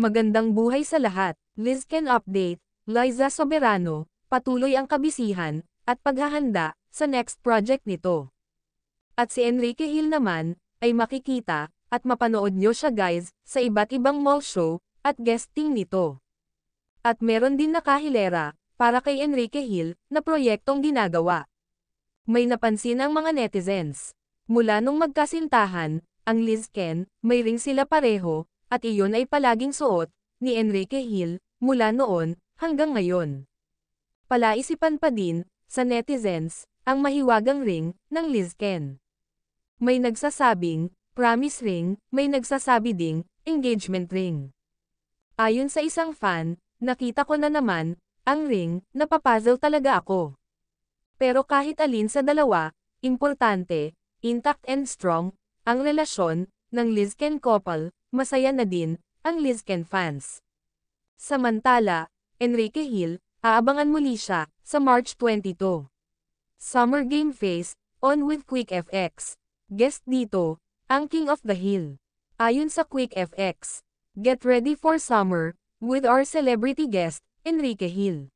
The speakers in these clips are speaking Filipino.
Magandang buhay sa lahat. Lizken Update. Liza Soberano, patuloy ang kabisihan at paghahanda sa next project nito. At si Enrique Hill naman ay makikita at mapanood nyo siya guys sa iba't ibang mall show at guesting nito. At meron din nakahilera para kay Enrique Hill na proyektong ginagawa. May napansin ang mga netizens. Mula nung magkasintahan, ang Lizken, may ring sila pareho, at iyon ay palaging suot ni Enrique Hill mula noon hanggang ngayon. Palaisipan pa din sa netizens ang mahiwagang ring ng Lizken. May nagsasabing promise ring, may nagsasabi ding engagement ring. Ayon sa isang fan, nakita ko na naman ang ring, napapuzzle talaga ako. Pero kahit alin sa dalawa, importante, intact and strong ang relasyon ng Lizken couple. Masaya na din ang Lizken fans. Samantala, Enrique Hill, aabangan muli siya sa March 22. Summer Game Face, on with Quick FX. Guest dito, ang King of the Hill. Ayon sa Quick FX, get ready for summer with our celebrity guest, Enrique Hill.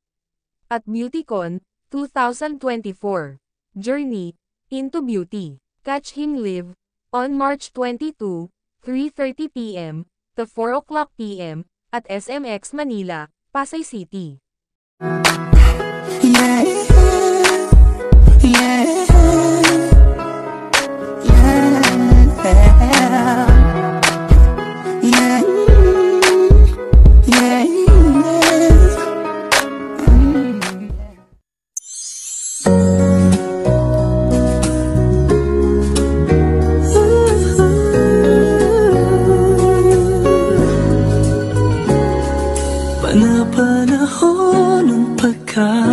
At BeautyCon 2024. Journey into Beauty. Catch him live on March 22. 3:30 p.m. to 4 p.m. at SMX Manila, Pasay City. Yeah, yeah, yeah, yeah, yeah, Panahon ng pagka